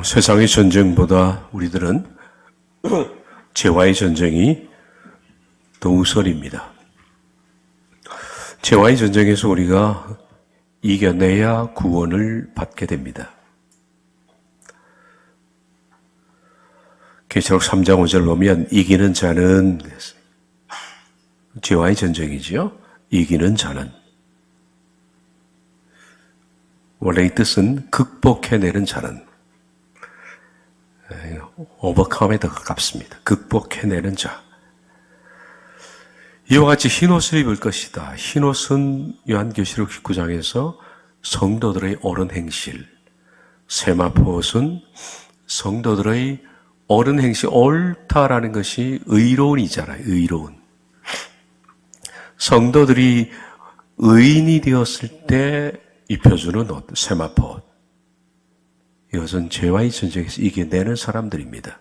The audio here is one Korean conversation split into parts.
세상의 전쟁보다 우리들은 죄와의 전쟁이 더 우선입니다. 죄와의 전쟁에서 우리가 이겨내야 구원을 받게 됩니다. 계시록 3장 5절 보면 이기는 자는 죄와의 전쟁이지요. 이기는 자는 원래 이 뜻은 극복해내는 자는 오버컴에 더 가깝습니다. 극복해내는 자. 이와 같이 흰옷을 입을 것이다. 흰옷은 요한계시록 19장에서 성도들의 옳은 행실, 세마포옷은 성도들의 옳은 행실, 옳다라는 것이 의로운이잖아요. 의로운. 성도들이 의인이 되었을 때 입혀주는 옷, 세마포옷. 이것은 죄와의 전쟁에서 이겨내는 사람들입니다.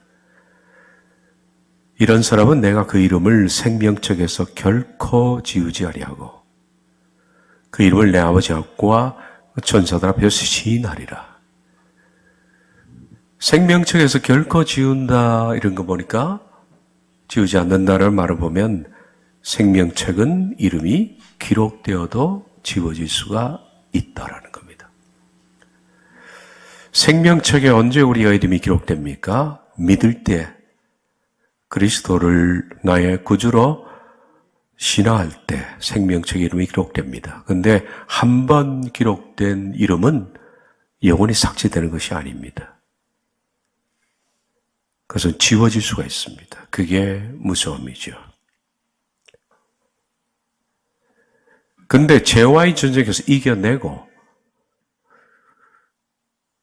이런 사람은 내가 그 이름을 생명책에서 결코 지우지 아니하고 그 이름을 내 아버지 앞과 천사들 앞에서 시인하리라. 생명책에서 결코 지운다 이런 거 보니까 지우지 않는다는 말을 보면 생명책은 이름이 기록되어도 지워질 수가 있다라는 겁니다. 생명책에 언제 우리의 이름이 기록됩니까? 믿을 때, 그리스도를 나의 구주로 신앙할 때 생명책의 이름이 기록됩니다. 그런데 한 번 기록된 이름은 영원히 삭제되는 것이 아닙니다. 그것은 지워질 수가 있습니다. 그게 무서움이죠. 그런데 죄와의 전쟁에서 이겨내고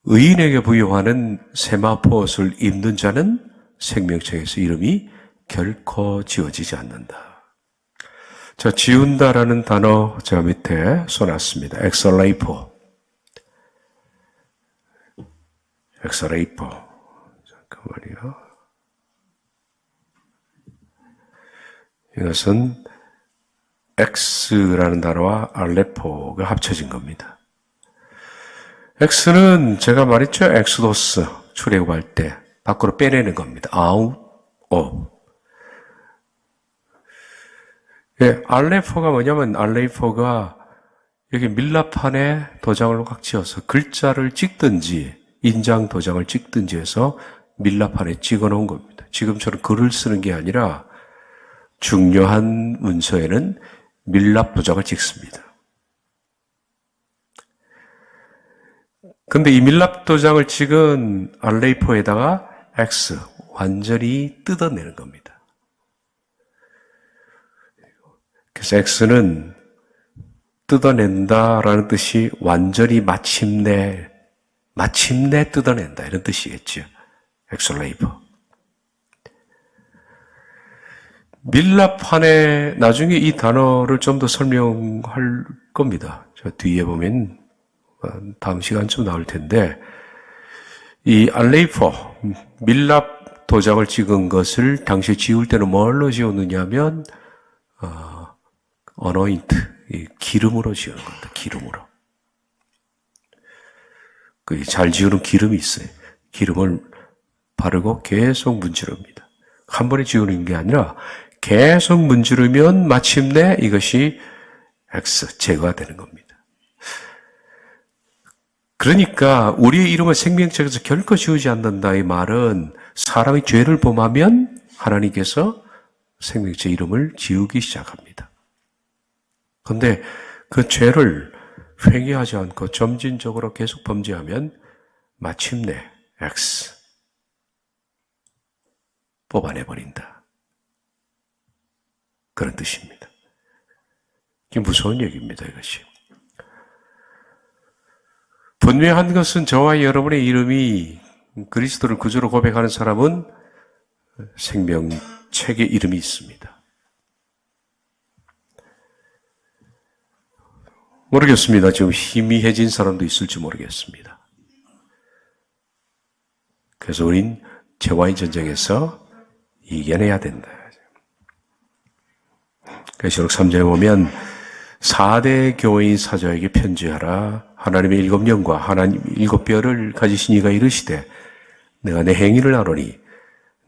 의인에게 부여하는 세마포옷을 입는 자는 생명책에서 이름이 결코 지워지지 않는다. 자, 지운다라는 단어 제가 밑에 써놨습니다. 엑설레이포. 엑설레이포. 잠깐만요. 이것은 X라는 단어와 알레포가 합쳐진 겁니다. X는 제가 말했죠. 엑소도스 출애굽할 때 밖으로 빼내는 겁니다. 아웃, 업. 예, 알레포가 뭐냐면 알레포가 여기 밀랍판에 도장을 꽉 쥐어서 글자를 찍든지 인장 도장을 찍든지 해서 밀랍판에 찍어 놓은 겁니다. 지금처럼 글을 쓰는 게 아니라 중요한 문서에는 밀랍 도장을 찍습니다. 근데 이 밀랍 도장을 찍은 알레이포에다가 X, 완전히 뜯어내는 겁니다. 그래서 X는 뜯어낸다라는 뜻이 완전히 마침내 뜯어낸다 이런 뜻이겠죠. 엑설레이포. 밀랍판에 나중에 이 단어를 좀 더 설명할 겁니다. 저 뒤에 보면 다음 시간쯤 나올 텐데 이 알레이포, 밀랍 도장을 찍은 것을 당시 지울 때는 뭘로 지웠느냐 하면 어노인트, 기름으로 지우는 겁니다. 기름으로. 그 잘 지우는 기름이 있어요. 기름을 바르고 계속 문지릅니다. 한 번에 지우는 게 아니라 계속 문지르면 마침내 이것이 X, 제거가 되는 겁니다. 그러니까 우리의 이름을 생명책에서 결코 지우지 않는다 이 말은 사람이 죄를 범하면 하나님께서 생명책 이름을 지우기 시작합니다. 그런데 그 죄를 회개하지 않고 점진적으로 계속 범죄하면 마침내 X 뽑아내버린다. 그런 뜻입니다. 이게 무서운 얘기입니다, 이것이. 분명한 것은 저와 여러분의 이름이 그리스도를 구주로 고백하는 사람은 생명책에 이름이 있습니다. 모르겠습니다. 지금 희미해진 사람도 있을지 모르겠습니다. 그래서 우린 죄와의 전쟁에서 이겨내야 된다. 계시록 3장에 보면 4대 교회인 사자에게 편지하라. 하나님의 7영과 하나님 7별을 가지신 이가 이르시되 내가 내 행위를 아노니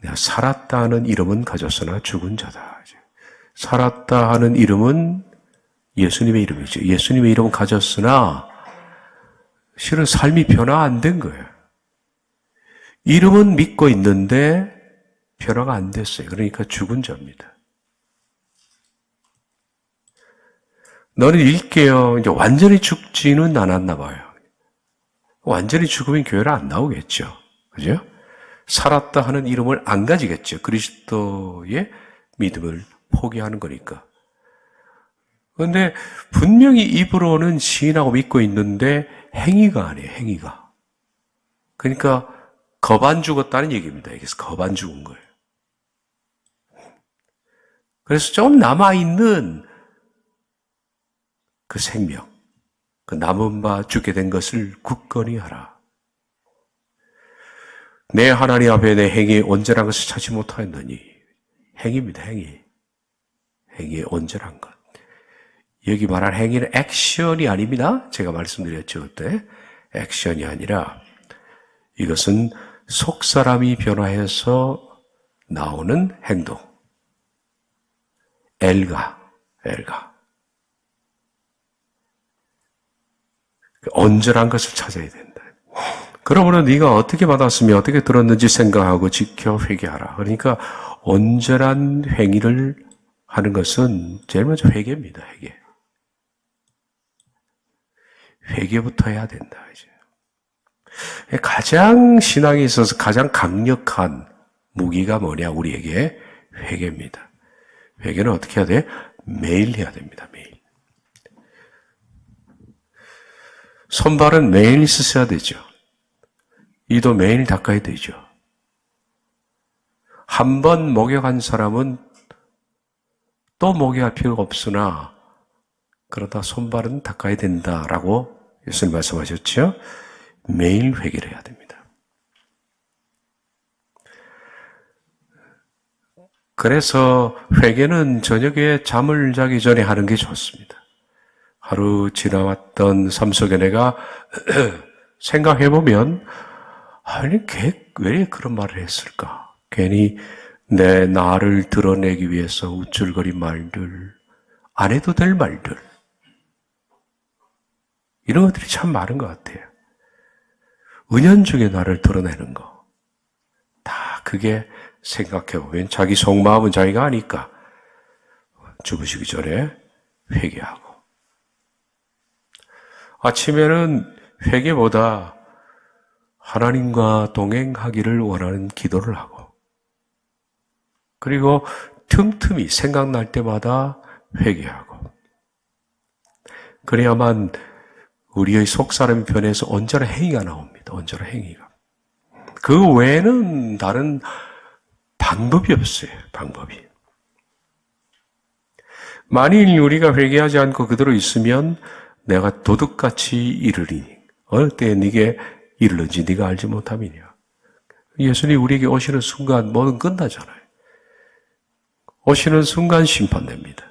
내가 살았다 하는 이름은 가졌으나 죽은 자다. 살았다 하는 이름은 예수님의 이름이죠. 예수님의 이름은 가졌으나 실은 삶이 변화 안 된 거예요. 이름은 믿고 있는데 변화가 안 됐어요. 그러니까 죽은 자입니다. 너는 읽게요. 이제 완전히 죽지는 않았나 봐요. 완전히 죽으면 교회를 안 나오겠죠. 그죠? 살았다 하는 이름을 안 가지겠죠. 그리스도의 믿음을 포기하는 거니까. 그런데 분명히 입으로는 시인하고 믿고 있는데 행위가 아니에요. 행위가. 그러니까 겁 안 죽었다는 얘기입니다. 여기서 겁 안 죽은 거예요. 그래서 좀 남아있는 그 생명, 그 남은 바 죽게 된 것을 굳건히 하라. 내 하나님 앞에 내 행위에 온전한 것을 찾지 못하였느니. 행위입니다. 행위. 행위에 온전한 것. 여기 말한 행위는 액션이 아닙니다. 제가 말씀드렸죠, 그때. 액션이 아니라 이것은 속사람이 변화해서 나오는 행동. 엘가. 온전한 것을 찾아야 된다. 그러므로 네가 어떻게 받았으며 어떻게 들었는지 생각하고 지켜 회개하라. 그러니까 온전한 행위를 하는 것은 제일 먼저 회개입니다. 회개부터 해야 된다. 이제. 가장 신앙에 있어서 가장 강력한 무기가 뭐냐? 우리에게 회개입니다. 회개는 어떻게 해야 돼? 매일 해야 됩니다. 매일. 손발은 매일 씻어야 되죠. 이도 매일 닦아야 되죠. 한 번 목욕한 사람은 또 목욕할 필요가 없으나 그러다 손발은 닦아야 된다라고 예수님 말씀하셨죠. 매일 회개를 해야 됩니다. 그래서 회개는 저녁에 잠을 자기 전에 하는 게 좋습니다. 하루 지나왔던 삶 속에 내가 생각해보면 아니 걔 왜 그런 말을 했을까? 괜히 내 나를 드러내기 위해서 우쭐거린 말들, 안 해도 될 말들, 이런 것들이 참 많은 것 같아요. 은연중에 나를 드러내는 거. 다 그게 생각해보면 자기 속마음은 자기가 아니까 죽으시기 전에 회개하고. 아침에는 회개보다 하나님과 동행하기를 원하는 기도를 하고, 그리고 틈틈이 생각날 때마다 회개하고, 그래야만 우리의 속사람이 변해서 온전한 행위가 나옵니다. 온전한 행위가. 그 외에는 다른 방법이 없어요. 방법이. 만일 우리가 회개하지 않고 그대로 있으면 내가 도둑같이 이르리니 어느 때에 네게 이르는지 네가 알지 못함이냐. 예수님 우리에게 오시는 순간 모든 끝나잖아요. 오시는 순간 심판됩니다.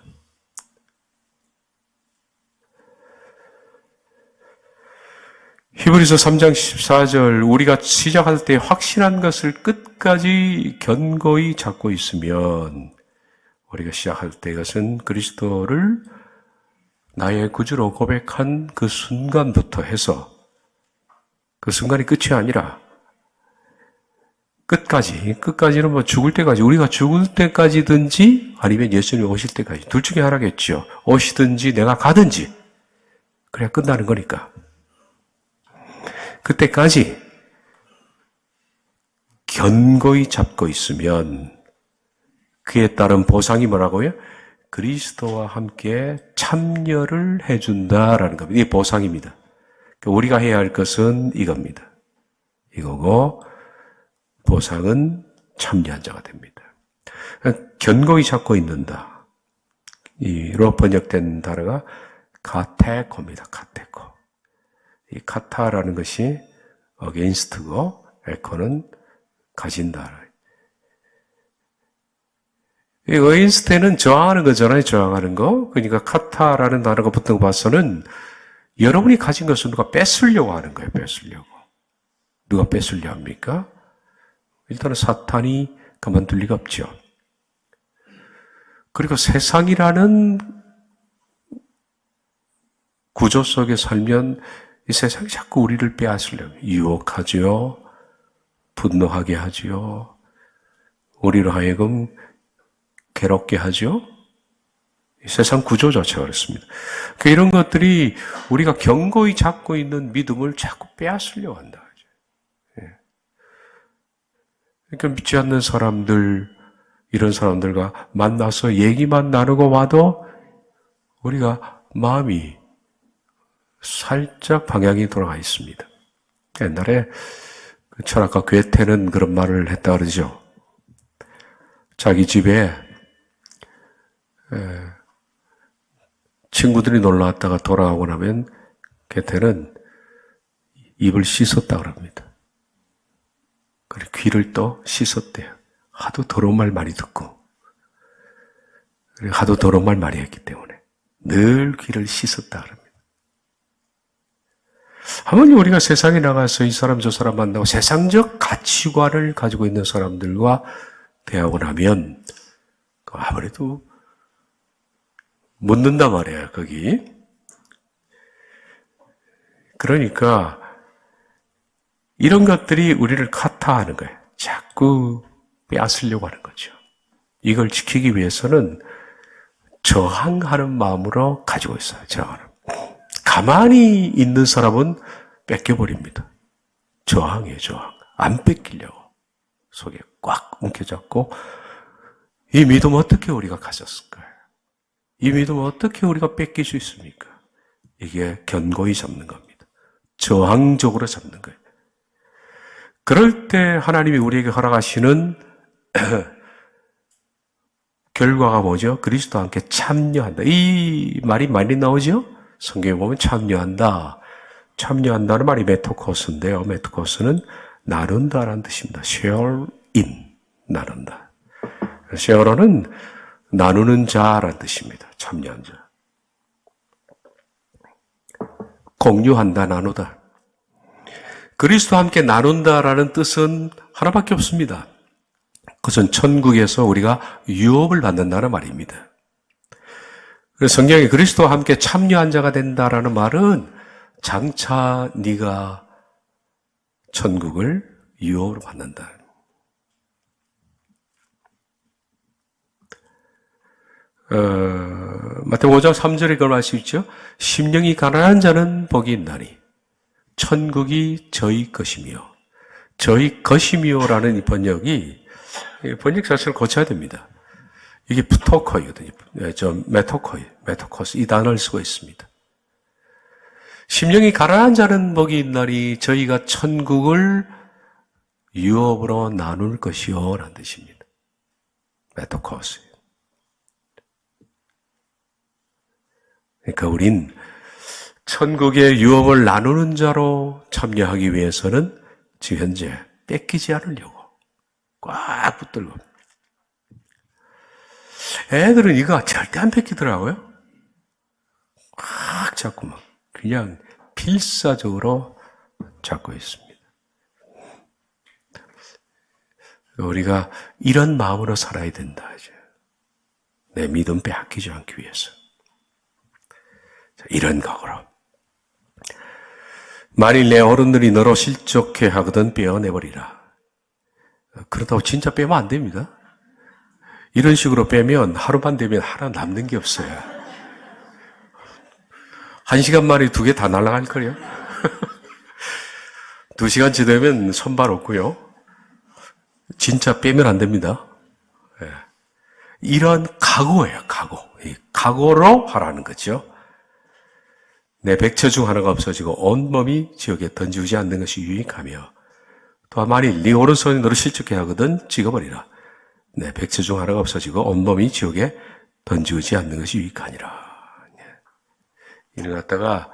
히브리서 3장 14절 우리가 시작할 때 확신한 것을 끝까지 견고히 잡고 있으면 우리가 시작할 때 이것은 그리스도를 나의 구주로 고백한 그 순간부터 해서 그 순간이 끝이 아니라 끝까지는 뭐 죽을 때까지, 우리가 죽을 때까지든지 아니면 예수님이 오실 때까지 둘 중에 하나겠죠. 오시든지 내가 가든지 그래야 끝나는 거니까. 그때까지 견고히 잡고 있으면 그에 따른 보상이 뭐라고요? 그리스도와 함께 참여를 해준다라는 겁니다. 이게 보상입니다. 우리가 해야 할 것은 이겁니다. 이거고 보상은 참여한 자가 됩니다. 견고히 잡고 있는다. 이로 번역된 단어가 카테코입니다. 카테코. 이 카타라는 것이 against고 에코는 가진다. 이 어인스타인은 저항하는 거잖아요, 저항하는 거. 그러니까 카타라는 단어가 붙은 거 봐서는 여러분이 가진 것을 누가 뺏으려고 하는 거예요, 뺏으려고. 누가 뺏으려 합니까? 일단은 사탄이 가만둘 리가 없죠. 그리고 세상이라는 구조 속에 살면 이 세상이 자꾸 우리를 빼앗으려고 유혹하죠. 분노하게 하죠. 우리로 하여금 괴롭게 하죠. 세상 구조 자체가 그렇습니다. 이런 것들이 우리가 견고히 잡고 있는 믿음을 자꾸 빼앗으려고 한다. 그러니까 믿지 않는 사람들, 이런 사람들과 만나서 얘기만 나누고 와도 우리가 마음이 살짝 방향이 돌아가 있습니다. 옛날에 철학가 괴테는 그런 말을 했다 그러죠. 자기 집에 친구들이 놀러 왔다가 돌아오고 나면 괴테는 입을 씻었다 그럽니다. 그리고 귀를 또 씻었대요. 하도 더러운 말 많이 듣고, 그리고 하도 더러운 말 많이 했기 때문에 늘 귀를 씻었다 그럽니다. 아무리 우리가 세상에 나가서 이 사람 저 사람 만나고 세상적 가치관을 가지고 있는 사람들과 대하고 나면 아무래도 묻는단 말이에요, 거기. 그러니까 이런 것들이 우리를 카타하는 거예요. 자꾸 빼앗으려고 하는 거죠. 이걸 지키기 위해서는 저항하는 마음으로 가지고 있어요. 저항하는. 가만히 있는 사람은 뺏겨버립니다. 저항이에요, 저항. 안 뺏기려고. 속에 꽉 움켜잡고 이 믿음 어떻게 우리가 가졌을까요? 이 믿음 어떻게 우리가 뺏길 수 있습니까? 이게 견고히 잡는 겁니다. 저항적으로 잡는 거예요. 그럴 때 하나님이 우리에게 허락하시는 결과가 뭐죠? 그리스도와 함께 참여한다. 이 말이 많이 나오죠? 성경에 보면 참여한다. 참여한다는 말이 메토코스인데요. 메토코스는 나눈다라는 뜻입니다. share in, 나눈다. share는 나누는 자라는 뜻입니다. 참여한 자. 공유한다, 나누다. 그리스도와 함께 나눈다라는 뜻은 하나밖에 없습니다. 그것은 천국에서 우리가 유업을 받는다는 말입니다. 그래서 성경에 그리스도와 함께 참여한 자가 된다라는 말은 장차 네가 천국을 유업으로 받는다. 마태복음 5장 3절에 그런 말씀이 있죠. 심령이 가난한 자는 복이 있나니 천국이 저희 것이며, 저희 것이며라는 이 번역 자체를 고쳐야 됩니다. 이게 프토커이거든요. 메토코스 이 단어를 쓰고 있습니다. 심령이 가난한 자는 복이 있나니 저희가 천국을 유업으로 나눌 것이요 라는 뜻입니다. 메토코스. 그러니까 우린 천국의 유업을 나누는 자로 참여하기 위해서는 지금 현재 뺏기지 않으려고 꽉 붙들고. 애들은 이거 절대 안 뺏기더라고요. 꽉 잡고 막 그냥 필사적으로 잡고 있습니다. 우리가 이런 마음으로 살아야 된다. 내 믿음 빼앗기지 않기 위해서. 이런 각오로. 만일 내 어른들이 너로 실족해 하거든 빼어내버리라. 그렇다고 진짜 빼면 안 됩니다. 이런 식으로 빼면 하루만 되면 하나 남는 게 없어요. 1시간 만에 2개 다 날아갈 거예요. 2시간 지나면 선발 없고요. 진짜 빼면 안 됩니다. 이런 각오예요, 각오. 이 각오로 하라는 거죠. 내 백처 중 하나가 없어지고 온몸이 지옥에 던지지 않는 것이 유익하며, 또한 만일 네 오른손이 너를 실족해 하거든 찍어버리라. 내 백처 중 하나가 없어지고 온몸이 지옥에 던지지 않는 것이 유익하니라. 이를 갖다가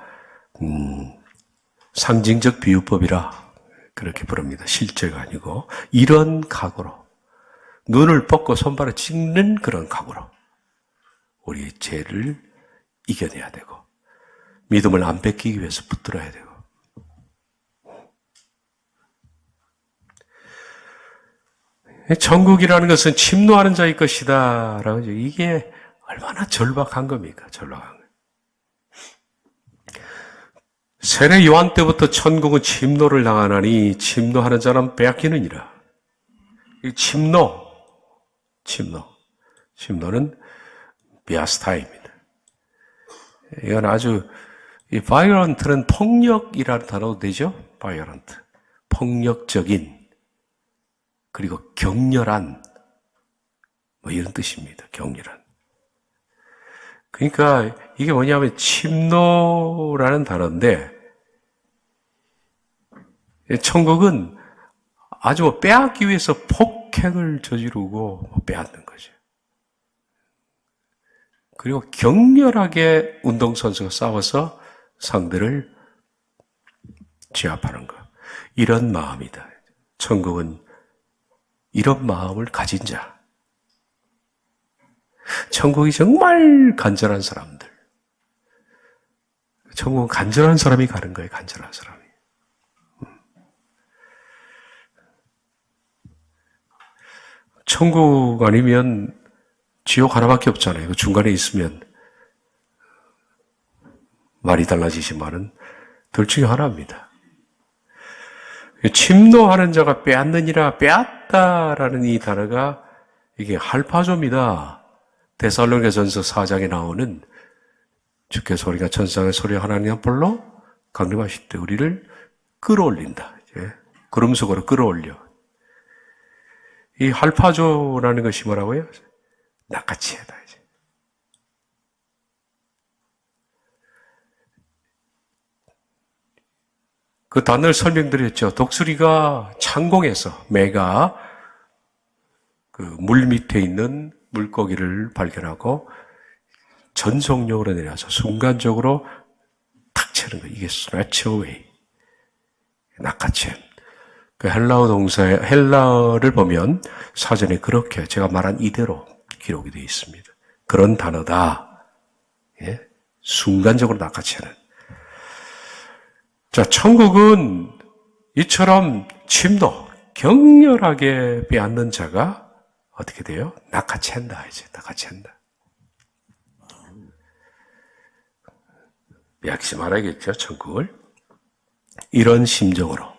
상징적 비유법이라 그렇게 부릅니다. 실제가 아니고 이런 각오로 눈을 뻗고 손발을 찍는 그런 각오로 우리의 죄를 이겨내야 되고 믿음을 안 뺏기기 위해서 붙들어야 되고 천국이라는 것은 침노하는 자의 것이다 라고 하죠. 이게 얼마나 절박한 겁니까? 절박한 거예요. 세례 요한 때부터 천국은 침노를 당하나니 침노하는 자는 빼앗기느니라. 이 침노는 비아스타입니다. 이건 아주 이 violent는 폭력이라는 단어도 되죠. violent, 폭력적인 그리고 격렬한 뭐 이런 뜻입니다. 격렬한. 그러니까 이게 뭐냐면 침노라는 단어인데 천국은 아주 빼앗기 위해서 폭행을 저지르고 빼앗는 거죠. 그리고 격렬하게 운동선수가 싸워서 상대를 제압하는 것. 이런 마음이다. 천국은 이런 마음을 가진 자. 천국이 정말 간절한 사람들. 천국은 간절한 사람이 가는 거예요. 간절한 사람이. 천국 아니면 지옥 하나밖에 없잖아요. 그 중간에 있으면 말이 달라지지만은 둘 중에 하나입니다. 침노하는 자가 빼앗느니라, 빼앗다라는 이 단어가 이게 할파조입니다. 데살로니가전서 4장에 나오는 주께서 우리가 천상의 소리 하나님 앞으로 강림하실 때 우리를 끌어올린다. 이제 구름 속으로 끌어올려. 이 할파조라는 것이 뭐라고요? 낚아채다. 이제. 그 단어를 설명드렸죠. 독수리가 창공에서 매가 그 물 밑에 있는 물고기를 발견하고 전속력으로 내려서 순간적으로 탁 채는 거. 이게 snatch away. 낚아채. 그 헬라어 동사의 헬라어를 보면 사전에 그렇게 제가 말한 이대로 기록이 되어 있습니다. 그런 단어다. 예? 순간적으로 낚아채는. 자, 천국은 이처럼 침노, 격렬하게 빼앗는 자가 어떻게 돼요? 낚아챈다, 이제. 낚아챈다. 빼앗기지 말아야겠죠, 천국을. 이런 심정으로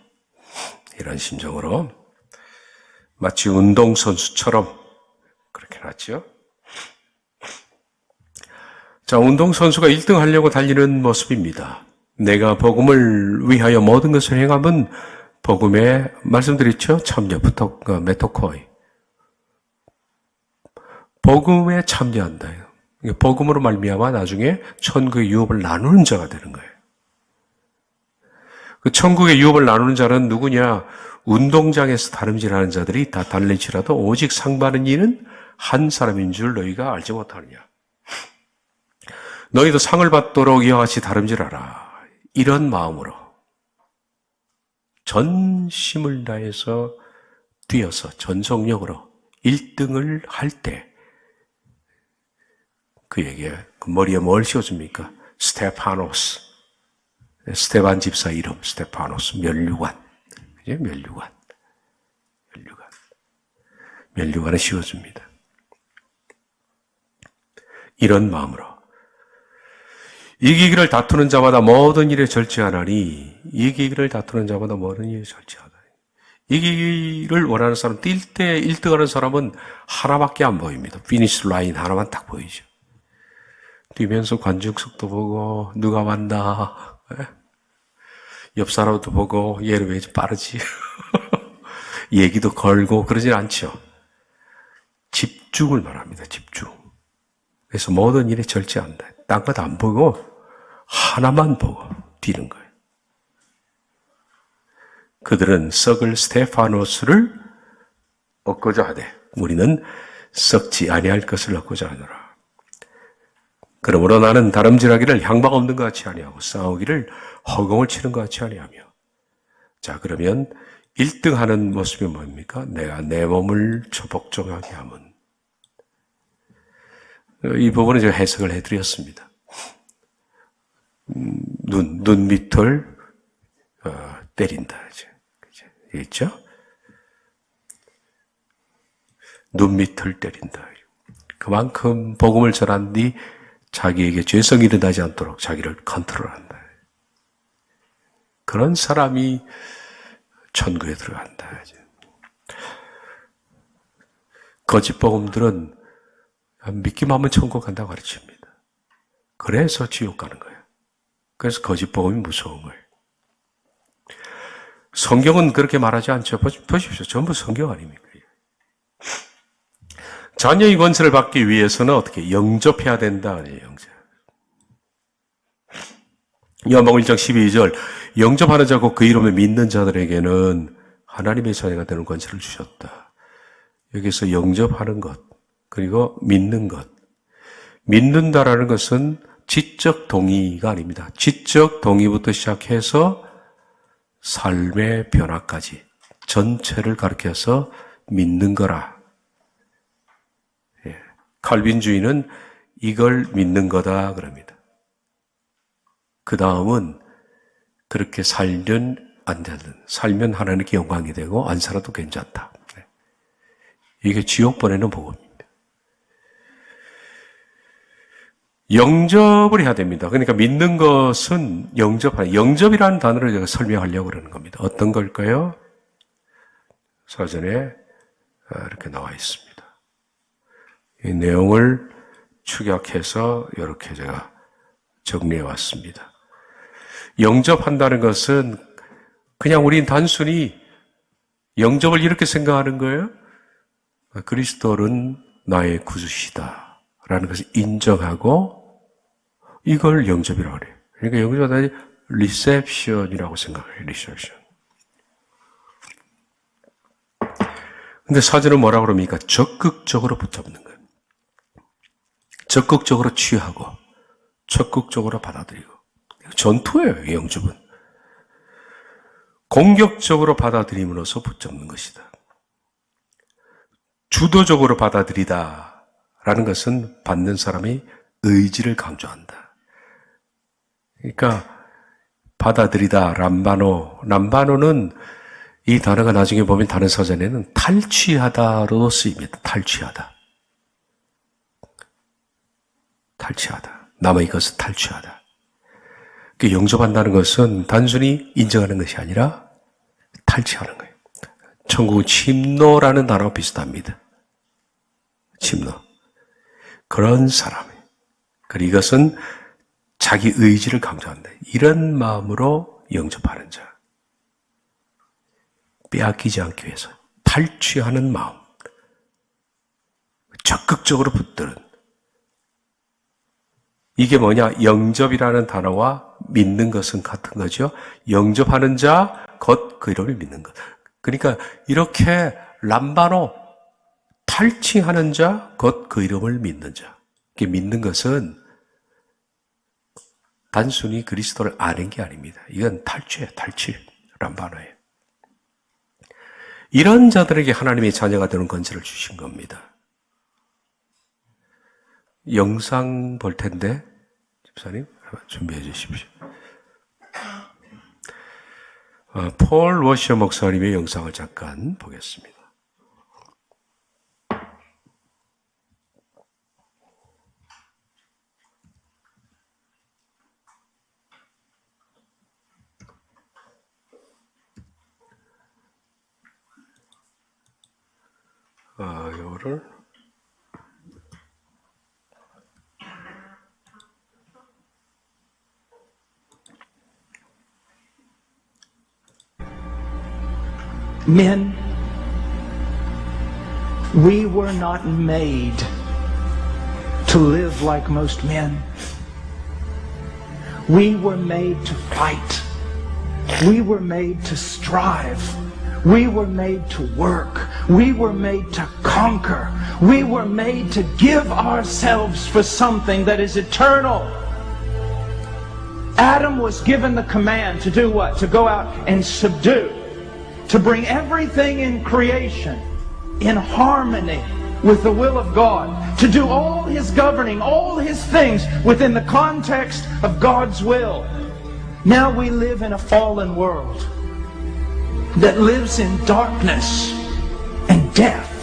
마치 운동선수처럼 그렇게 놨죠. 자, 운동선수가 1등 하려고 달리는 모습입니다. 내가 복음을 위하여 모든 것을 행함은 복음에 말씀드렸죠? 참여, 메토코이. 복음에 참여한다. 복음으로 말미암아 나중에 천국의 유업을 나누는 자가 되는 거예요. 그 천국의 유업을 나누는 자는 누구냐? 운동장에서 다름질하는 자들이 다 달릴지라도 오직 상 받는 이는 한 사람인 줄 너희가 알지 못하느냐. 너희도 상을 받도록 이와 같이 다름질하라. 이런 마음으로 전심을 다해서 뛰어서 전속력으로 1등을 할 때 그에게 그 머리에 뭘 씌워줍니까? 스테파노스. 스테반 집사 이름 스테파노스. 면류관. 면류관을 씌워줍니다. 이런 마음으로 이기기를 다투는 자마다 모든 일에 절제하나니 이기기를 다투는 자마다 모든 일에 절제하나니 이기기를 원하는 사람, 뛸 때 1등하는 사람은 하나밖에 안 보입니다. 피니시 라인 하나만 딱 보이죠. 뛰면서 관중석도 보고 누가 왔나 옆 사람도 보고 얘는 왜 빠르지 얘기도 걸고 그러진 않죠. 집중을 말합니다. 집중. 그래서 모든 일에 절제한다. 딴 것 안 보고 하나만 보고 뛰는 거예요. 그들은 썩을 스테파노스를 얻고자 하되 우리는 썩지 아니할 것을 얻고자 하노라. 그러므로 나는 다름질하기를 향방 없는 것 같이 아니하고 싸우기를 허공을 치는 것 같이 아니하며. 자, 그러면 1등 하는 모습이 뭡니까? 내가 내 몸을 초복종하게 하면. 이 부분은 제가 해석을 해드렸습니다. 눈 밑을 때린다. 있죠? 눈 밑을 때린다. 그만큼 복음을 전한 뒤 자기에게 죄성이 일어나지 않도록 자기를 컨트롤한다. 그런 사람이 천국에 들어간다. 거짓 복음들은 믿기만 하면 천국 간다고 가르칩니다. 그래서 지옥 가는 거예요. 그래서 거짓 복음이 무서운 거예요. 성경은 그렇게 말하지 않죠. 보십시오. 전부 성경 아닙니까? 자녀의 권세를 받기 위해서는 어떻게 영접해야 된다. 영접. 요한복음 1장 12절 영접하는 자고 그 이름을 믿는 자들에게는 하나님의 자녀가 되는 권세를 주셨다. 여기서 영접하는 것 그리고 믿는 것. 믿는다라는 것은 지적 동의가 아닙니다. 지적 동의부터 시작해서 삶의 변화까지 전체를 가리켜서 믿는 거라. 칼빈주의는 이걸 믿는 거다 그럽니다. 그 다음은 그렇게 살면 안 되는, 살면 하나님께 영광이 되고 안 살아도 괜찮다. 이게 지옥 보내는 복음입니다. 영접을 해야 됩니다. 그러니까 믿는 것은 영접이라는 단어를 제가 설명하려고 그러는 겁니다. 어떤 걸까요? 사전에 이렇게 나와 있습니다. 이 내용을 축약해서 이렇게 제가 정리해 왔습니다. 영접한다는 것은 그냥 우린 단순히 영접을 이렇게 생각하는 거예요. 그리스도는 나의 구주시다 라는 것을 인정하고 이걸 영접이라고 그래요. 그러니까 영접은 리셉션이라고 생각해요. 리셉션. 근데 사전은 뭐라고 그럽니까? 적극적으로 붙잡는 거예요. 적극적으로 취하고 적극적으로 받아들이고. 전투예요, 영접은. 공격적으로 받아들임으로써 붙잡는 것이다. 주도적으로 받아들이다라는 것은 받는 사람이 의지를 강조한다. 그러니까 받아들이다, 람바노는 이 단어가 나중에 보면 다른 서전에는 탈취하다로 쓰입니다. 탈취하다. 남의 것을 탈취하다. 영접한다는 것은 단순히 인정하는 것이 아니라 탈취하는 거예요. 천국은 침노라는 단어와 비슷합니다. 침노. 그런 사람이에요. 그리고 이것은 자기 의지를 강조한다. 이런 마음으로 영접하는 자. 빼앗기지 않기 위해서 탈취하는 마음. 적극적으로 붙드는. 이게 뭐냐? 영접이라는 단어와 믿는 것은 같은 거죠. 영접하는 자, 곧 그 이름을 믿는 것. 그러니까 이렇게 람바노, 탈취하는 자, 곧 그 이름을 믿는 자. 이렇게 믿는 것은 단순히 그리스도를 아는 게 아닙니다. 이건 탈취예요, 탈취. 람바노예요. 이런 자들에게 하나님의 자녀가 되는 권세를 주신 겁니다. 영상 볼 텐데, 집사님, 준비해 주십시오. 폴 워셔 목사님의 영상을 잠깐 보겠습니다. 이거를 Men, we were not made to live like most men. We were made to fight. We were made to strive. We were made to work. We were made to conquer. We were made to give ourselves for something that is eternal. Adam was given the command to do what? To go out and subdue. to bring everything in creation in harmony with the will of God, to do all His governing, all His things within the context of God's will. Now we live in a fallen world that lives in darkness and death.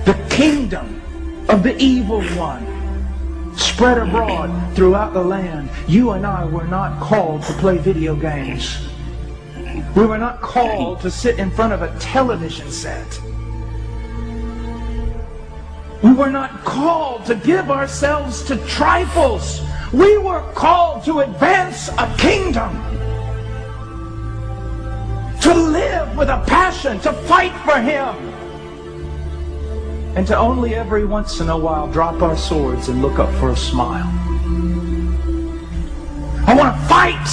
The kingdom of the evil one spread abroad throughout the land. You and I were not called to play video games. We were not called to sit in front of a television set. We were not called to give ourselves to trifles. We were called to advance a kingdom. To live with a passion, to fight for Him. And to only every once in a while drop our swords and look up for a smile. I want to fight.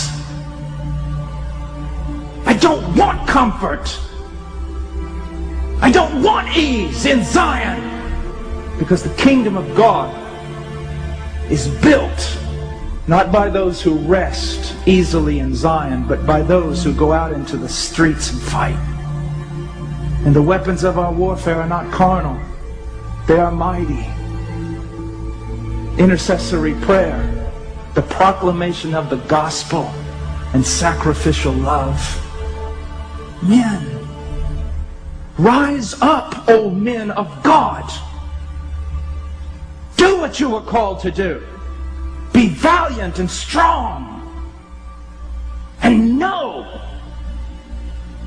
I don't want comfort. I don't want ease in Zion. Because the kingdom of God is built not by those who rest easily in Zion, but by those who go out into the streets and fight. And the weapons of our warfare are not carnal. They are mighty. Intercessory prayer, the proclamation of the gospel, and sacrificial love. Men, rise up, O men of God. Do what you were called to do. Be valiant and strong. And know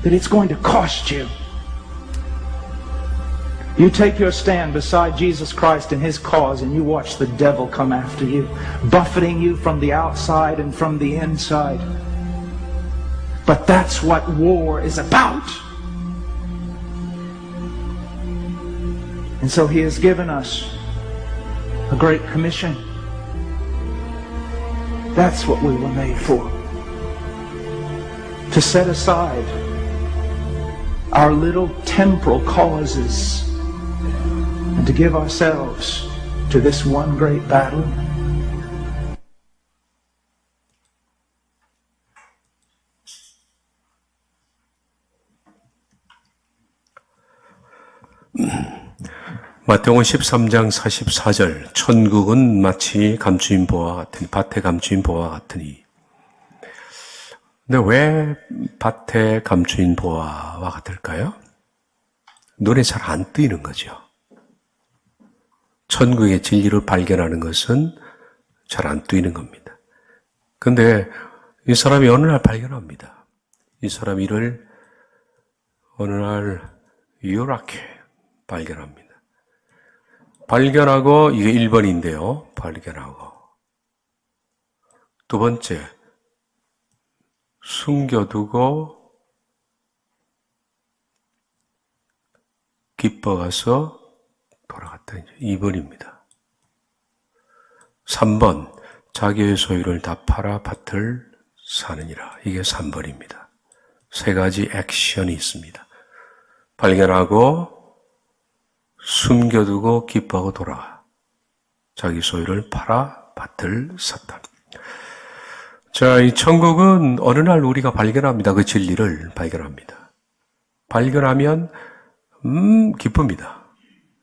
that it's going to cost you. You take your stand beside Jesus Christ and His cause, and you watch the devil come after you, buffeting you from the outside and from the inside. But that's what war is about. And so He has given us a great commission. That's what we were made for. To set aside our little temporal causes and to give ourselves to this one great battle. 마태복음 13장 44절 천국은 마치 감추인 보와 같으니 밭에 감추인 보와 같으니. 근데 왜 밭에 감추인 보와 같을까요? 눈에 잘 안 띄는 거죠. 천국의 진리를 발견하는 것은 잘 안 띄는 겁니다. 근데 이 사람이 어느 날 발견합니다. 이 사람이 이를 어느 날 요렇게 발견합니다. 발견하고 이게 1번인데요. 발견하고. 두 번째, 숨겨두고 기뻐가서 돌아갔다. 2번입니다. 3번, 자기의 소유를 다 팔아 밭을 사느니라. 이게 3번입니다. 세 가지 액션이 있습니다. 발견하고 숨겨두고 기뻐하고 돌아가. 자기 소유를 팔아 밭을 샀다. 자, 이 천국은 어느 날 우리가 발견합니다. 그 진리를 발견합니다. 발견하면 기쁩니다.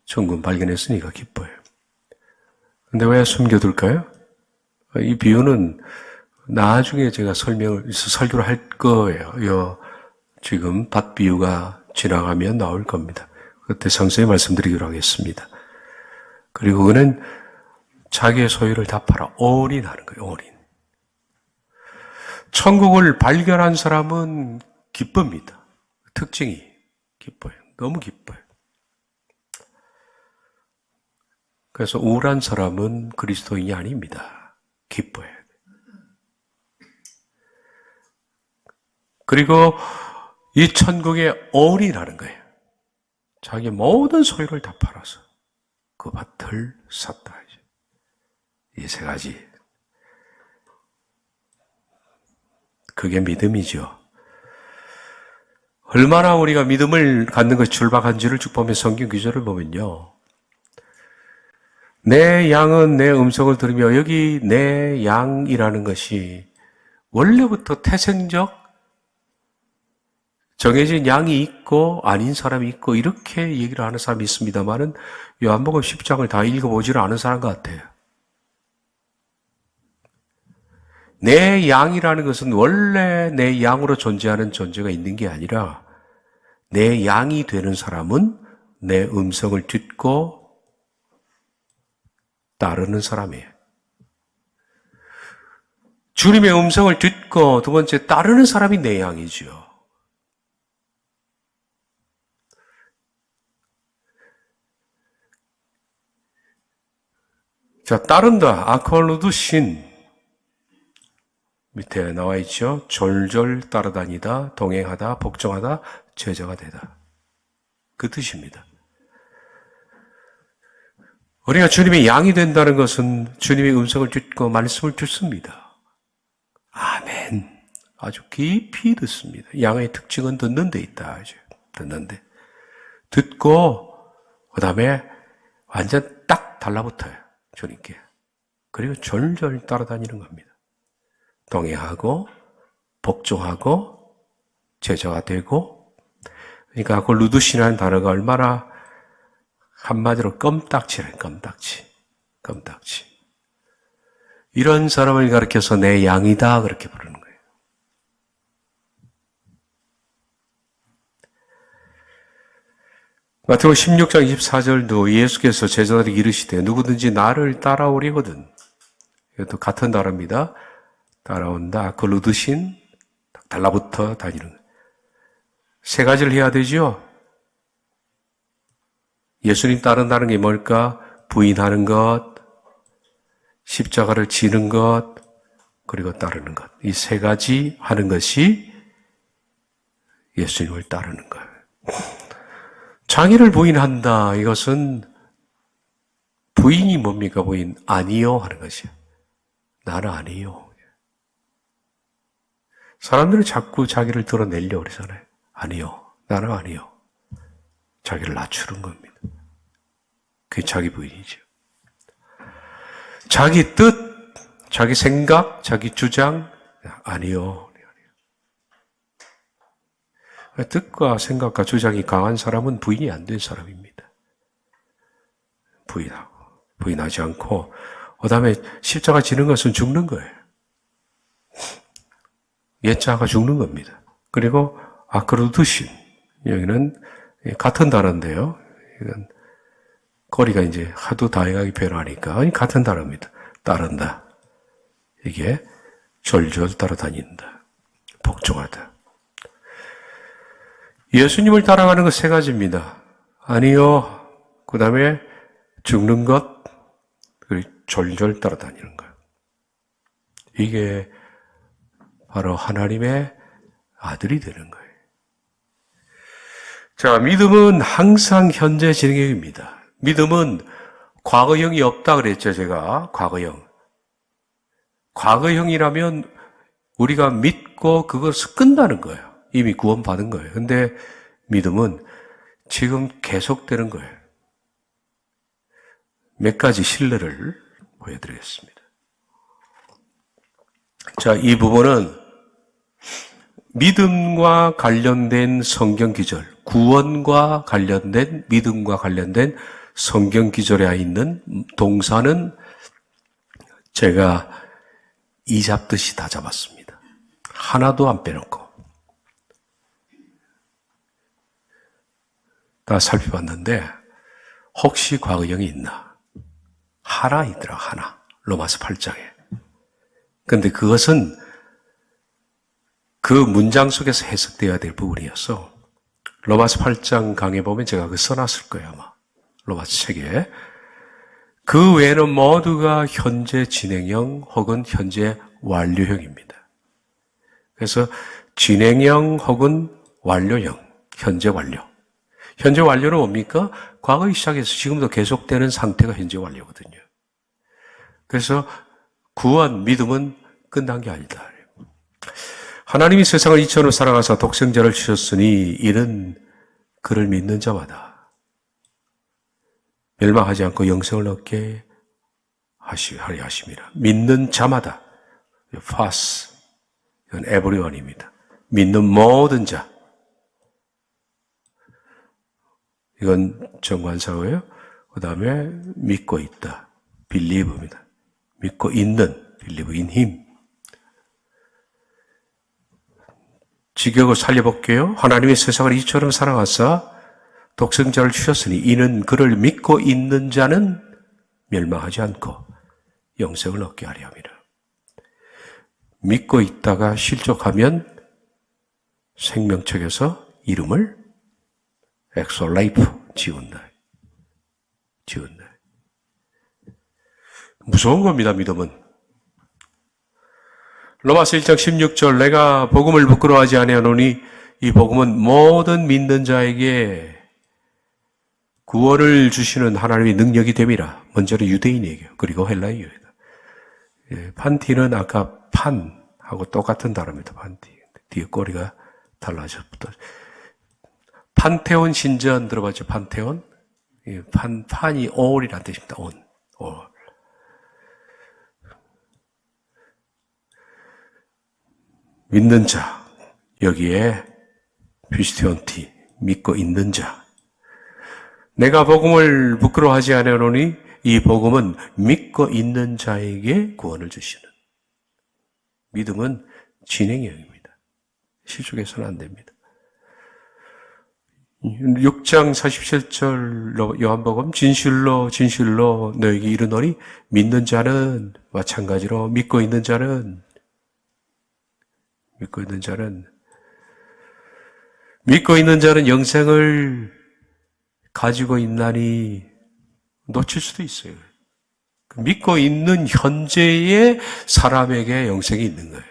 천국은 발견했으니까 기뻐요. 근데 왜 숨겨둘까요? 이 비유는 나중에 제가 설교를 할 거예요. 지금 밭 비유가 지나가면 나올 겁니다. 그때 상세히 말씀드리도록 하겠습니다. 그리고 그는 자기의 소유를 다 팔아 올인하는 거예요. 올인. 천국을 발견한 사람은 기쁩니다. 특징이 기뻐요. 너무 기뻐요. 그래서 우울한 사람은 그리스도인이 아닙니다. 기뻐해야 돼요. 그리고 이 천국에 올인하는 거예요. 자기 모든 소유를 다 팔아서 그 밭을 샀다. 이 세 가지. 그게 믿음이죠. 얼마나 우리가 믿음을 갖는 것이 출박한지를 쭉 보면 성경 구절을 보면요. 내 양은 내 음성을 들으며, 여기 내 양이라는 것이 원래부터 태생적 정해진 양이 있고 아닌 사람이 있고 이렇게 얘기를 하는 사람이 있습니다만은 요한복음 10장을 다 읽어보지는 않은 사람 같아요. 내 양이라는 것은 원래 내 양으로 존재하는 존재가 있는 게 아니라 내 양이 되는 사람은 내 음성을 듣고 따르는 사람이에요. 주님의 음성을 듣고 두 번째 따르는 사람이 내 양이죠. 자, 따른다. 아콜루드신. 밑에 나와 있죠. 졸졸 따라다니다, 동행하다, 복종하다, 제자가 되다. 그 뜻입니다. 우리가 주님의 양이 된다는 것은 주님의 음성을 듣고 말씀을 듣습니다. 아멘. 아주 깊이 듣습니다. 양의 특징은 듣는 데 있다. 듣는데. 듣고, 그 다음에 완전 딱 달라붙어요. 주님께. 그리고 졸졸 따라다니는 겁니다. 동행하고, 복종하고, 제자가 되고, 그러니까 그 루드시라는 단어가 얼마나 한마디로 껌딱지래, 껌딱지. 껌딱지. 이런 사람을 가리켜서 내 양이다, 그렇게 부르는 거예요. 마태복음 16장 24절도 예수께서 제자들에게 이르시되 누구든지 나를 따라오리거든. 이것도 같은 단어입니다. 따라온다. 그 루드신 달라붙어 다니는 거예요. 세 가지를 해야 되죠. 예수님 따른다는 게 뭘까? 부인하는 것, 십자가를 지는 것, 그리고 따르는 것. 이 세 가지 하는 것이 예수님을 따르는 거예요. 자기를 부인한다. 이것은 부인이 뭡니까? 부인. 아니요 하는 것이에요. 나는 아니요. 사람들은 자꾸 자기를 드러내려고 그러잖아요. 아니요. 나는 아니요. 자기를 낮추는 겁니다. 그게 자기 부인이죠. 자기 뜻, 자기 생각, 자기 주장, 아니요. 뜻과 생각과 주장이 강한 사람은 부인이 안 된 사람입니다. 부인하지 않고, 그 다음에 십자가 지는 것은 죽는 거예요. 옛자가 죽는 겁니다. 그리고 아크루드신, 여기는 같은 단어인데요. 이건 거리가 이제 하도 다양하게 변하니까 같은 단어입니다. 따른다. 이게 졸졸 따라다닌다. 복종하다. 예수님을 따라가는 것 세 가지입니다. 아니요. 그 다음에 죽는 것, 그리고 졸졸 따라다니는 것. 이게 바로 하나님의 아들이 되는 거예요. 자, 믿음은 항상 현재 진행형입니다. 믿음은 과거형이 없다 그랬죠, 제가. 과거형. 과거형이라면 우리가 믿고 그것을 끝나는 거예요. 이미 구원받은 거예요. 근데 믿음은 지금 계속되는 거예요. 몇 가지 신뢰를 보여드리겠습니다. 자, 이 부분은 믿음과 관련된 성경 기절, 구원과 관련된 믿음과 관련된 성경 기절에 있는 동사는 제가 이 잡듯이 다 잡았습니다. 하나도 안 빼놓고. 다 살펴봤는데 혹시 과거형이 있나? 하나 있더라, 하나. 로마서 8장에. 근데 그것은 그 문장 속에서 해석되어야 될 부분이어서 로마서 8장 강에 보면 제가 그거 써놨을 거예요, 아마. 로마서 책에. 그 외에는 모두가 현재 진행형 혹은 현재 완료형입니다. 그래서 진행형 혹은 완료형, 현재 완료. 현재 완료는 뭡니까? 과거에 시작해서 지금도 계속되는 상태가 현재 완료거든요. 그래서 구원, 믿음은 끝난 게 아니다. 하나님이 세상을 이처럼 살아가사 독생자를 주셨으니 이는 그를 믿는 자마다 멸망하지 않고 영생을 얻게 하리 하심이라. 믿는 자마다. 파스. 이건 에브리원입니다. 믿는 모든 자. 이건 정관사고요. 그 다음에 믿고 있다. believe입니다. 믿고 있는, believe in him. 직역을 살려볼게요. 하나님이 세상을 이처럼 사랑하사 독생자를 주셨으니 이는 그를 믿고 있는 자는 멸망하지 않고 영생을 얻게 하려 함이라. 믿고 있다가 실족하면 생명책에서 이름을 엑솔라이프 지운다. 무서운 겁니다, 믿음은. 로마서 1장 16절 내가 복음을 부끄러워하지 아니하노니 이 복음은 모든 믿는 자에게 구원을 주시는 하나님의 능력이 됨이라. 먼저는 유대인에게 그리고 헬라인에게. 판티는 아까 판하고 똑같은 단어입니다. 판티. 뒤에 꼬리가 달라졌다. 판테온 신전 들어봤죠? 판테온? 판이 all이라는 뜻입니다. all. 믿는 자, 여기에 피스티온티, 믿고 있는 자. 내가 복음을 부끄러워하지 아니하노니 이 복음은 믿고 있는 자에게 구원을 주시는. 믿음은 진행형입니다. 실족해서는 안 됩니다. 6장 47절 요한복음 진실로 너에게 이르노니 믿는 자는 마찬가지로 믿고 있는 자는 영생을 가지고 있나니 놓칠 수도 있어요. 믿고 있는 현재의 사람에게 영생이 있는 거예요.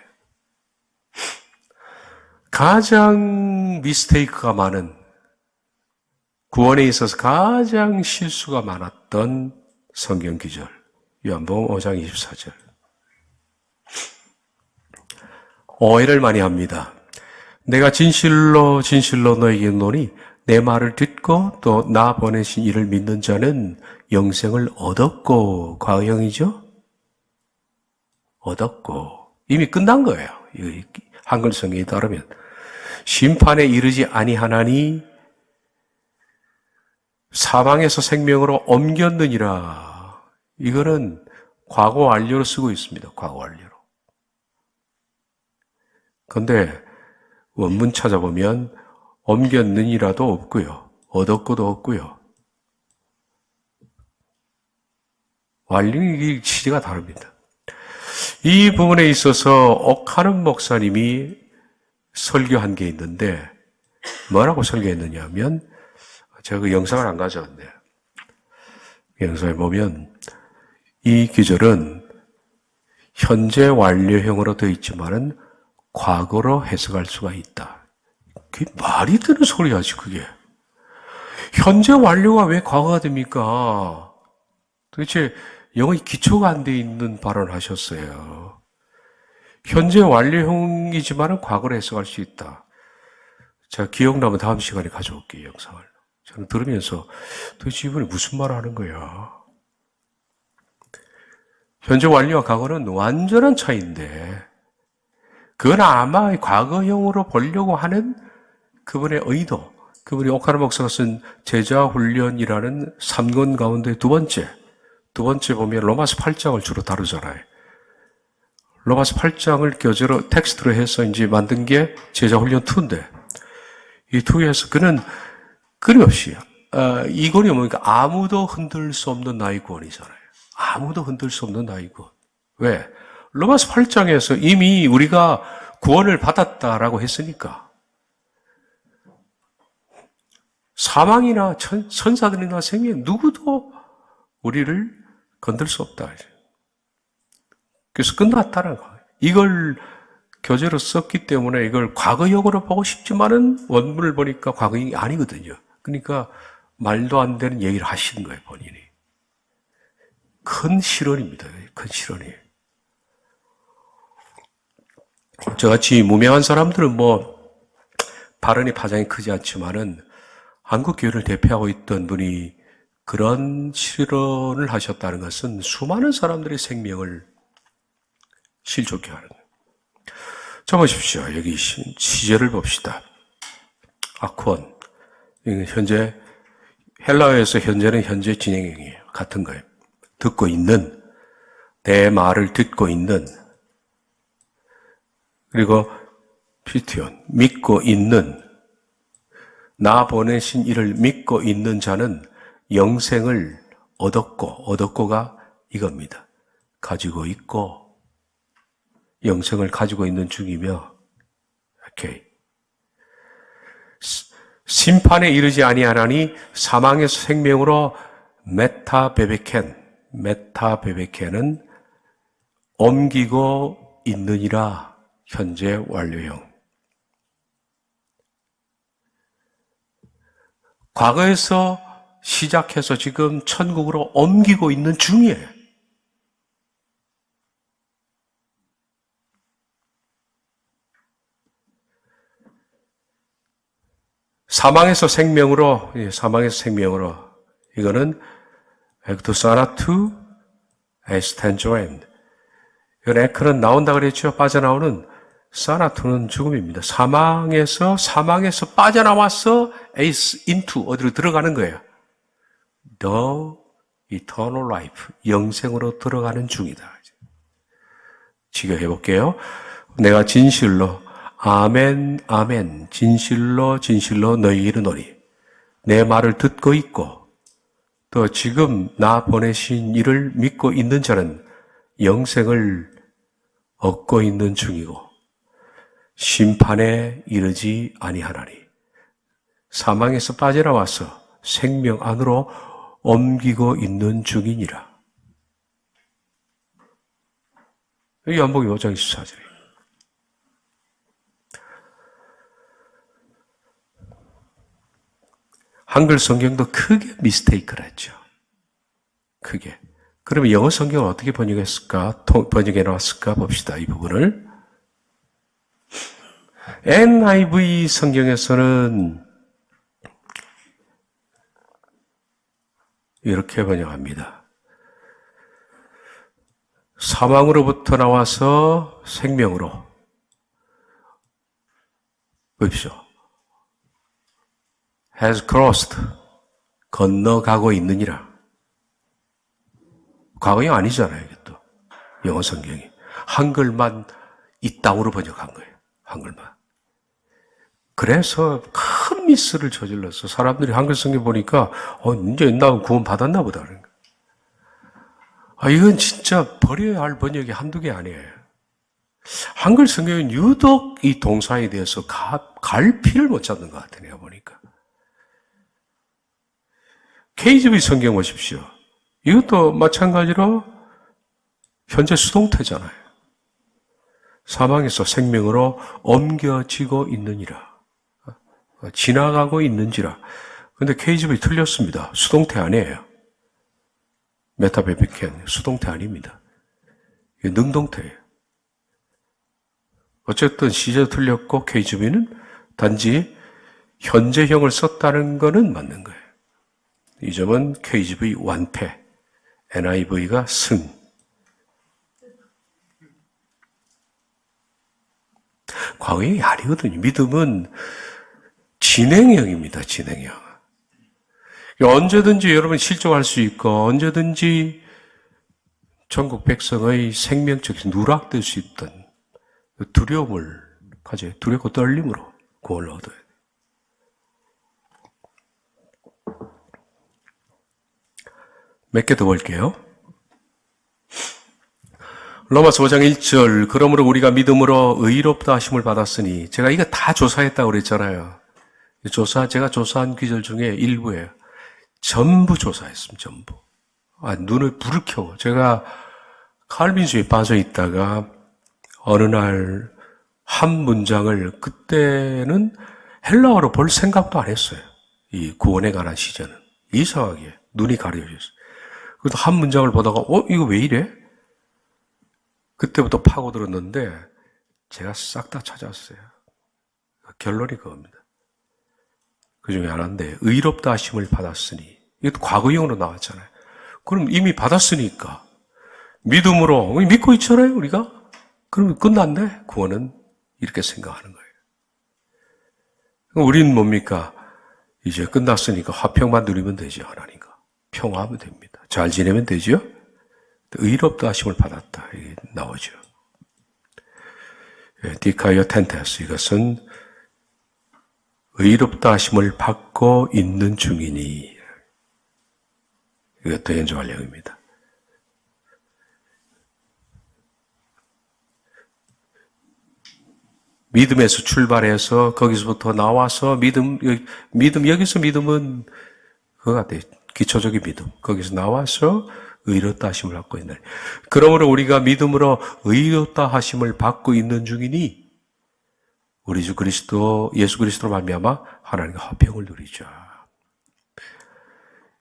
가장 미스테이크가 많은, 구원에 있어서 가장 실수가 많았던 성경 기절, 요한복음 5장 24절. 오해를 많이 합니다. 내가 진실로 너에게 이르노니 내 말을 듣고 또 나 보내신 이를 믿는 자는 영생을 얻었고, 과거형이죠? 얻었고. 이미 끝난 거예요. 한글 성경에 따르면. 심판에 이르지 아니하나니 사망에서 생명으로 옮겼느니라. 이거는 과거 완료로 쓰고 있습니다. 과거 완료로. 그런데 원문 찾아보면 옮겼느니라도 없고요. 얻었고도 없고요. 완료의 취지가 다릅니다. 이 부분에 있어서 옥하는 목사님이 설교한 게 있는데 뭐라고 설교했느냐 하면 제가 그 영상을 안 가져왔네요. 그 영상에 보면 이 기절은 현재 완료형으로 되어 있지만은 과거로 해석할 수가 있다. 그게 말이 되는 소리야지, 그게. 현재 완료가 왜 과거가 됩니까? 도대체 영어의 기초가 안 돼 있는 발언을 하셨어요. 현재 완료형이지만은 과거로 해석할 수 있다. 제가 기억나면 다음 시간에 가져올게요, 영상을. 저는 들으면서 도대체 이분이 무슨 말을 하는 거야? 현재 완료와 과거는 완전한 차이인데 그건 아마 과거형으로 보려고 하는 그분의 의도, 그분이 오카노 목사가 쓴 제자훈련이라는 3권 가운데 두 번째 보면 로마서 8장을 주로 다루잖아요. 로마서 8장을 교재로 텍스트로 해서 이제 만든 게 제자훈련 2인데 이 2에서 그는 끊임없이 이 권이 뭡니까? 아무도 흔들 수 없는 나의 구원이잖아요. 아무도 흔들 수 없는 나의 구원. 왜? 로마서 8장에서 이미 우리가 구원을 받았다라고 했으니까 사망이나 천사들이나 생명 누구도 우리를 건들 수 없다. 그래서 끝났다는 거예요. 이걸 교재로 썼기 때문에 이걸 과거형으로 보고 싶지만은 원문을 보니까 과거형이 아니거든요. 그러니까 말도 안 되는 얘기를 하시는 거예요, 본인이. 큰 실언입니다. 큰 실언이에요. 저같이 무명한 사람들은 발언이 파장이 크지 않지만은 한국 교회를 대표하고 있던 분이 그런 실언을 하셨다는 것은 수많은 사람들의 생명을 실족해 하는 거예요. 자, 보십시오. 여기 시제를 봅시다. 아쿠온. 현재 헬라어에서 현재는 현재 진행형이에요. 같은 거예요. 듣고 있는, 내 말을 듣고 있는, 그리고 피티온, 믿고 있는, 나 보내신 이를 믿고 있는 자는 영생을 얻었고가 이겁니다. 가지고 있고, 영생을 가지고 있는 중이며, 오케이. 심판에 이르지 아니하나니 사망에서 생명으로 메타베베켄은 옮기고 있느니라. 현재 완료형. 과거에서 시작해서 지금 천국으로 옮기고 있는 중이에요. 사망에서 생명으로, 이거는 엑투사나투 에스텐조엔. 이건 에크는 나온다 그랬죠. 빠져나오는 사나투는 죽음입니다. 사망에서 빠져나와서 에이스 인투 어디로 들어가는 거예요. The eternal life, 영생으로 들어가는 중이다. 직역해 볼게요. 내가 진실로 아멘 아멘 진실로 너희 이르노니 내 말을 듣고 있고 또 지금 나 보내신 이를 믿고 있는 자는 영생을 얻고 있는 중이고 심판에 이르지 아니하나니 사망에서 빠져나와서 생명 안으로 옮기고 있는 중이니라. 요한복음 5장 24절이에요. 한글 성경도 크게 미스테이크를 했죠. 크게. 그러면 영어 성경은 어떻게 번역해 놨을까 봅시다. 이 부분을. NIV 성경에서는 이렇게 번역합니다. 사망으로부터 나와서 생명으로. 보십시오. has crossed. 건너가고 있느니라. 과거형 아니잖아요, 이게 또. 영어 성경이. 한글만 이 땅으로 번역한 거예요. 한글만. 그래서 큰 미스를 저질렀어. 사람들이 한글 성경 보니까, 이제 나 구원 받았나 보다. 그런 거. 이건 진짜 버려야 할 번역이 한두 개 아니에요. 한글 성경은 유독 이 동사에 대해서 갈피를 못 잡는 것 같아요, 내가 보니까. KJV 성경 보십시오. 이것도 마찬가지로 현재 수동태잖아요. 사망에서 생명으로 옮겨지고 있느니라. 지나가고 있는지라. 근데 KJV 틀렸습니다. 수동태 아니에요. 메타베비켄 수동태 아닙니다. 이게 능동태예요. 어쨌든 시제도 틀렸고 KJV는 단지 현재형을 썼다는 거는 맞는 거예요. 이 점은 KJV 완패, NIV가 승. 과거형이 아니거든요. 믿음은 진행형입니다. 진행형. 언제든지 여러분 실족할 수 있고 언제든지 전국 백성의 생명적 누락될 수 있던 두려움을 가져요. 두렵고 떨림으로 구원을 얻어야 돼요. 몇 개 더 볼게요. 로마서 5장 1절 그러므로 우리가 믿음으로 의롭다 하심을 받았으니 제가 이거 다 조사했다고 그랬잖아요. 제가 조사한 귀절 중에 일부예요. 전부 조사했습니다. 전부. 눈을 불을 켜고 제가 칼빈주의에 빠져 있다가 어느 날 한 문장을 그때는 헬라어로 볼 생각도 안 했어요. 이 구원에 관한 시제는. 이상하게 눈이 가려졌어요. 그래서 한 문장을 보다가 이거 왜 이래? 그때부터 파고들었는데 제가 싹 다 찾았어요. 결론이 그겁니다. 그 중에 하나인데 의롭다 하심을 받았으니 이것도 과거형으로 나왔잖아요. 그럼 이미 받았으니까 믿음으로 믿고 있잖아요 우리가. 그러면 끝났네 구원은. 이렇게 생각하는 거예요. 우리는 뭡니까? 이제 끝났으니까 화평만 누리면 되죠. 하나님과 평화하면 됩니다. 잘 지내면 되죠. 의롭다 하심을 받았다 이게 나오죠. 디카이어 텐테스, 이것은 의롭다 하심을 받고 있는 중이니, 이것도 현조활력입니다. 믿음에서 출발해서 거기서부터 나와서 여기서 믿음은 그거 같아요. 기초적인 믿음. 거기서 나와서 의롭다 하심을 받고 있는. 그러므로 우리가 믿음으로 의롭다 하심을 받고 있는 중이니 우리 주 그리스도, 예수 그리스도로 말미암아 하나님과 화평을 누리자.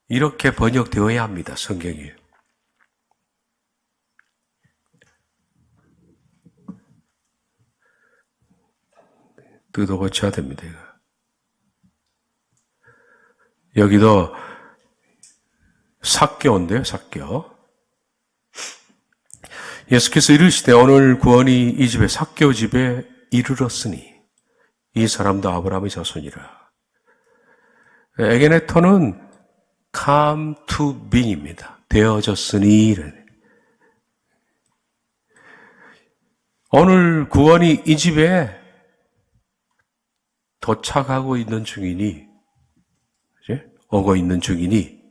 이렇게 번역되어야 합니다. 성경이. 뜯어고쳐야 됩니다. 이거. 여기도 삭개어인데요. 삭개어. 예수께서 이르시되 오늘 구원이 이 집에 삭개어 집에 이르렀으니 이 사람도 아브라함의 자손이라. 에게네토는 come to being입니다. 되어졌으니. 오늘 구원이 이 집에 도착하고 있는 중이니, 오고 있는 중이니,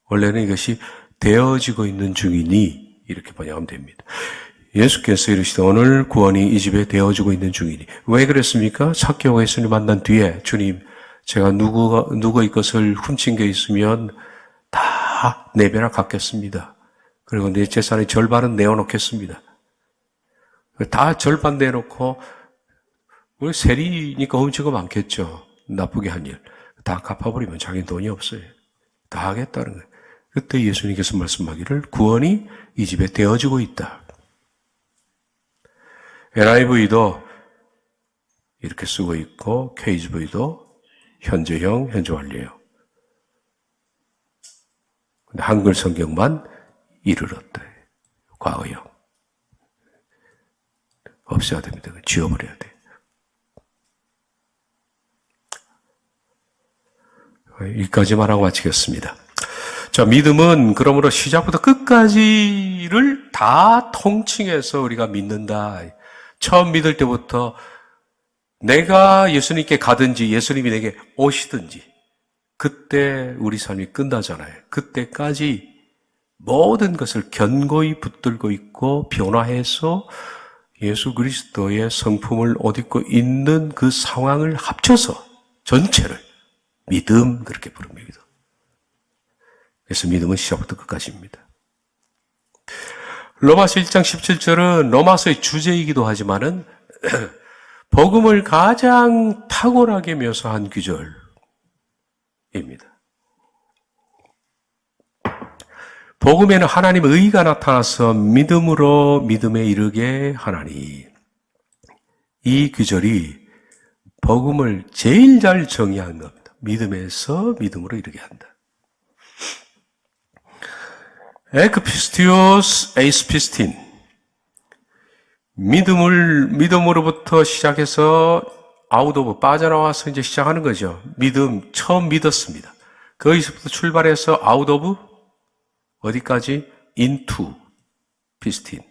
원래는 이것이 되어지고 있는 중이니, 이렇게 번역하면 됩니다. 예수께서 이르시되 오늘 구원이 이 집에 되어지고 있는 중이니. 왜 그랬습니까? 삭개오가 예수님 만난 뒤에 주님, 제가 누구의 것을 훔친 게 있으면 다 내배나 갚겠습니다. 그리고 내 재산의 절반은 내어놓겠습니다. 다 절반 내놓고, 우리 세리니까 훔친 거 많겠죠. 나쁘게 한 일. 다 갚아버리면 자기는 돈이 없어요. 다 하겠다는 거예요. 그때 예수님께서 말씀하기를 구원이 이 집에 되어지고 있다. NIV도 이렇게 쓰고 있고 KJV도 현재형, 현재완료예요. 근데 한글 성경만 이르렀다. 과거형. 없애야 됩니다. 지워버려야 돼요. 여기까지만 하고 마치겠습니다. 자, 믿음은 그러므로 시작부터 끝까지를 다 통칭해서 우리가 믿는다. 처음 믿을 때부터 내가 예수님께 가든지 예수님이 내게 오시든지 그때 우리 삶이 끝나잖아요. 그때까지 모든 것을 견고히 붙들고 있고 변화해서 예수 그리스도의 성품을 옷 입고 있는 그 상황을 합쳐서 전체를 믿음, 그렇게 부릅니다. 그래서 믿음은 시작부터 끝까지입니다. 로마서 1장 17절은 로마서의 주제이기도 하지만은 복음을 가장 탁월하게 묘사한 구절입니다. 복음에는 하나님의 의가 나타나서 믿음으로 믿음에 이르게 하나니. 이 구절이 복음을 제일 잘 정의한 겁니다. 믿음에서 믿음으로 이르게 한다. 에크피스티오스 에이스피스틴. 믿음으로부터 시작해서 아웃 오브 빠져나와서 이제 시작하는 거죠. 믿음, 처음 믿었습니다. 거기서부터 출발해서 아웃 오브 어디까지? 인투 피스틴.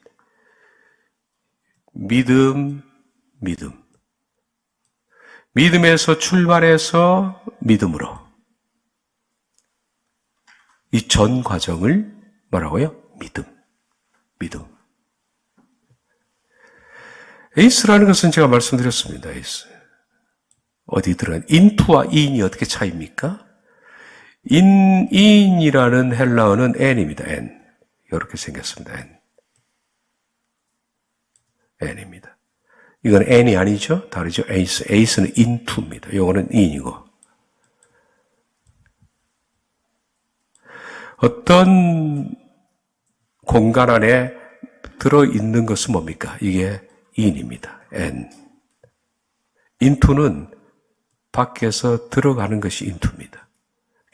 믿음. 믿음에서 출발해서 믿음으로. 이 전 과정을 뭐라고요? 믿음. 에이스라는 것은 제가 말씀드렸습니다. 에이스. 어디 들어간? 인투와 인이 어떻게 차이입니까? 인이라는 헬라어는 n입니다. n. 이렇게 생겼습니다. n입니다. 이건 n이 아니죠? 다르죠? 에이스는 인투입니다. 이거는 in이고. 어떤 공간 안에 들어있는 것은 뭡니까? 이게 in입니다. n. into는 밖에서 들어가는 것이 into입니다.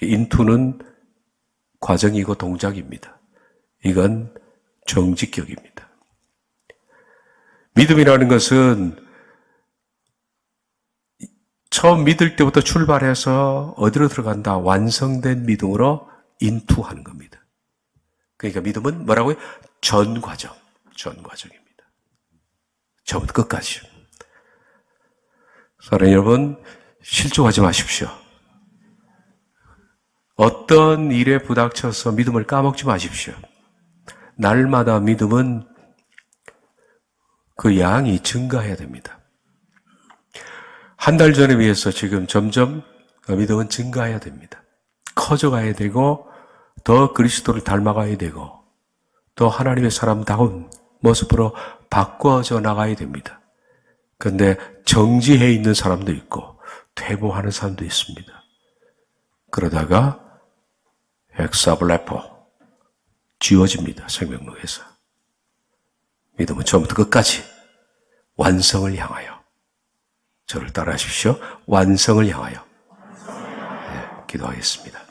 into는 과정이고 동작입니다. 이건 정직격입니다. 믿음이라는 것은 처음 믿을 때부터 출발해서 어디로 들어간다? 완성된 믿음으로 인투하는 겁니다. 그러니까 믿음은 뭐라고요? 전 과정입니다. 처음부터 끝까지. 사랑하는 여러분, 실족하지 마십시오. 어떤 일에 부닥쳐서 믿음을 까먹지 마십시오. 날마다 믿음은 그 양이 증가해야 됩니다. 한 달 전에 비해서 지금 점점 믿음은 증가해야 됩니다. 커져가야 되고 더 그리스도를 닮아가야 되고 더 하나님의 사람다운 모습으로 바꿔져 나가야 됩니다. 그런데 정지해 있는 사람도 있고 퇴보하는 사람도 있습니다. 그러다가 엑사블레포 지워집니다. 생명록에서. 믿음은 처음부터 끝까지 완성을 향하여 저를 따라하십시오. 완성을 향하여. 네, 기도하겠습니다.